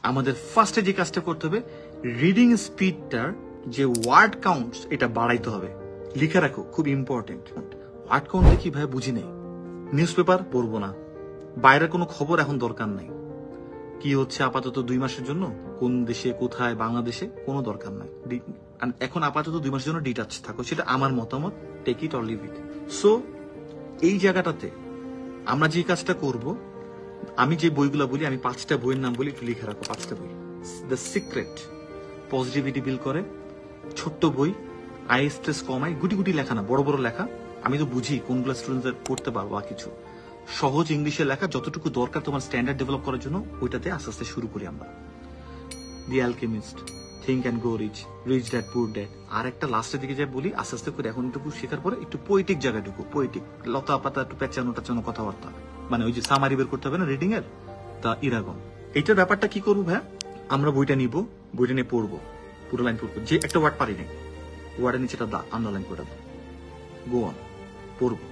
আমাদের ফার্স্টে যে কাজটা করতে হবে, রিডিং স্পিডটার যে ওয়ার্ড কাউন্টস এটা বাড়াইতে হবে। লিখে রাখো, খুব ইম্পর্টেন্ট। ওয়ার্ড কাউন্ট দেখি ভাই বুঝি নেই, নিউজ পেপার পড়বো না, বাইরের কোনো খবর এখন দরকার নাই, কি হচ্ছে আপাতত 2 মাসের জন্য কোন দেশে কোথায় বাংলাদেশে কোনো দরকার নাই। এখন আপাতত 2 মাসের জন্য ডিটাচ থাকো, সেটা আমার মতামত, take it or leave it. So এই জায়গাটাতে আমরা যে কাজটা করব, আমি যে বইগুলো বলি, আমি 5টা বইয়ের নাম বলি, একটু লিখে রাখো 5টা বই। দ্য সিক্রেট, পজিটিভিটি বিল করে, ছোট্ট বই, আই স্ট্রেস কমায়, গুটি গুটি লেখা না, বড় বড় লেখা। আমি তো বুঝি কোনগুলো স্টুডেন্টদের পড়তে পারবো বা কিছু সহজ ইংলিশে লেখা, যতটুকু দরকার তোমার স্ট্যান্ডার্ড ডেভেলপ করার জন্য, ওইটাতে আস্তে আস্তে শুরু করি আমরা। The Alchemist, think and grow rich, rich dad poor dad. আর একটা লাস্টের দিকে যাই বলি, আস্তে আস্তে করে এখন একটু শেখার পরে একটু পোয়েটিক জায়গায় ঢুকো, পোয়েটিক, লতা পাতা একটু পেঁচানো টাচানো কথাবার্তা, মানে ওই যে সামারি বের করতে হবে না রিডিং এর, তা ইরাগম। এইটার ব্যাপারটা কি করবো ভাই, আমরা বইটা নিব, বইটা নিয়ে পড়বো, পুরো লাইন পড়বো, যে একটা ওয়ার্ড পারি নাই ওয়ার্ডের নিচেটা আন্ডারলাইন করে দেবো, গো অন, পড়বো।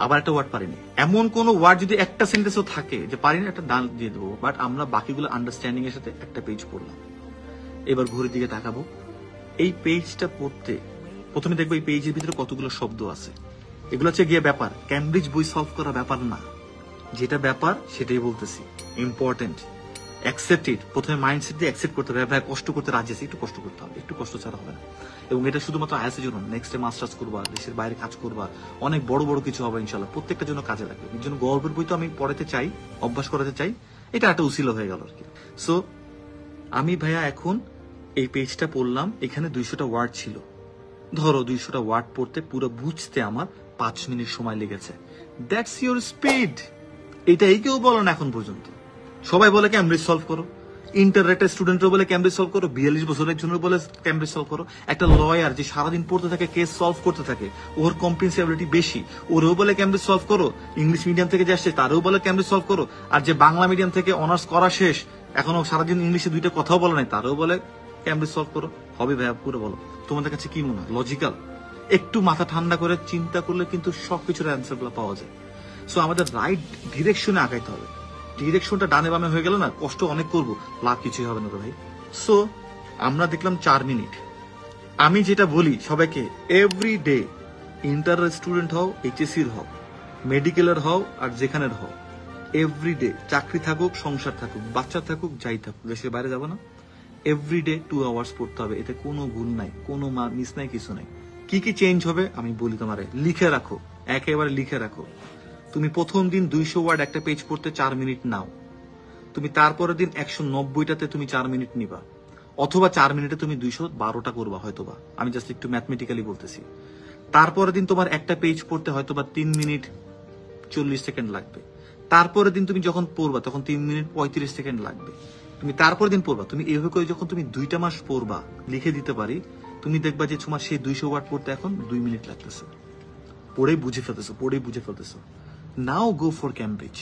আবার একটা ওয়ার্ড পারিনি, এমন কোন ওয়ার্ড যদি একটা সেন্টেন্সও থাকে যে পারিনি, একটা ডান দিয়ে দেবো, বাট আমরা বাকিগুলো আন্ডারস্ট্যান্ডিং এর সাথে একটা পেজ পড়লাম। এবার ঘড়ির দিকে তাকাবো, এই পেজটা পড়তে প্রথমে দেখবো এই পেজের ভিতরে কতগুলো শব্দ আছে। এগুলো হচ্ছে গিয়ে ব্যাপার, ক্যামব্রিজ বই সলভ করা ব্যাপার না, যেটা ব্যাপার সেটাই বলতেছি, ইম্পর্টেন্ট। অ্যাকসেপ্ট ইট, প্রথমে মাইন্ডসেট দিয়ে অ্যাকসেপ্ট করতে হবে, ভাই কষ্ট করতে রাজি আছে, একটু কষ্ট করতে হবে, একটু কষ্ট ছাড়া হবে না। এবং এটা শুধুমাত্র আইএসের জন্য, নেক্সট মাস্টার্স করবা, দেশের বাইরে কাজ করবা, অনেক বড় বড় কিছু হবে ইনশাল্লাহ, প্রত্যেকটার জন্য কাজে লাগবে। এর জন্য গল্পের বই তো আমি পড়াতে চাই, অভ্যাস করাতে চাই, এটা একটা উসিলা হয়ে গেল আর কি। সো আমি ভাইয়া এখন এই পেজটা পড়লাম, এখানে 200টা ওয়ার্ড ছিল, ধরো 200টা ওয়ার্ড পড়তে পুরো বুঝতে আমার 5 মিনিট সময় লেগেছে। That's your speed. এটাই কেউ বলো না এখন পর্যন্ত, সবাই বলে ক্যামব্রিজ সলভ করো, ইন্টারনেটের স্টুডেন্টরা বলে ক্যামব্রিজ সলভ করো, 42 বছরের জন্য বলে ক্যামব্রিজ সলভ করো। একটা লয়ার যে সারাদিন পড়তে থাকে, কেস সলভ করতে থাকে, ওর কম্প্রিহেন্সিবিলিটি বেশি, ওরেও বলে ক্যামব্রিজ সলভ করো। ইংলিশ মিডিয়াম থেকে যে আসছে তারও বলে ক্যামব্রিজ সলভ করো। আর যে বাংলা মিডিয়াম থেকে অনার্স করা শেষ, এখনো সারাদিন ইংলিশে 2টা কথাও বলে নাই, তারও বলে ক্যামব্রিজ সলভ করো। হবে ভাইয়া, পুরো বলো, তোমাদের কাছে কি মনে হয় লজিক্যাল? একটু মাথা ঠান্ডা করে চিন্তা করলে কিন্তু সবকিছুর অ্যান্সার গুলো পাওয়া যায়। সো আমাদের রাইট ডিরেকশনে আগাইতে হবে। ডিরেকশনটা ডানে বামে হয়ে গেল না, কষ্ট অনেক করবো, লাভ কিছুই হবে না তো ভাই। সো আমরা দেখলাম 4 মিনিট। আমি যেটা বলি সবাইকে, এভরি ডে, ইন্টার স্টুডেন্ট হও, এইচএসসির হও, মেডিকেলের হও, আর যেখানের হও, এভরি ডে, চাকরি থাকুক, সংসার থাকুক, বাচ্চা থাকুক, যাই থাকুক, দেশের বাইরে যাবো না, এভরি ডে 2 আওয়ার্স পড়তে হবে। এতে কোনো ভুল নাই, কোনো মিস নাই, কিছু নাই। কি কি চেঞ্জ হবে আমি বলি তোমারে, লিখে রাখো, একেবারে লিখে রাখো। তুমি প্রথম দিন 200 ওয়ার্ড একটা পেজ পড়তে 4 মিনিট নাও, তুমি তারপরের দিন 190টাতে তুমি 4 মিনিট নিবা, অথবা 4 মিনিটে তুমি 212টা করবা হয়তোবা, আমি জাস্ট একটু ম্যাথমেটিক্যালি বলতেছি। তারপরের দিন তোমার একটা পেজ পড়তে হয়তোবা 3 মিনিট 40 সেকেন্ড লাগবে। তারপরের দিন তুমি যখন পড়বা তখন 3 মিনিট 35 সেকেন্ড লাগবে। তুমি তারপরের দিন পড়বা, তুমি এভাবে করে যখন তুমি 2টা মাস পড়বা, লিখে দিতে পারি, তুমি দেখবা যে তোমার সেই 200 ওয়ার্ড পড়তে এখন 2 মিনিট লাগতেছে, পড়েই বুঝে ফেলতেছো। নাও গো ফর ক্যামব্রিজ।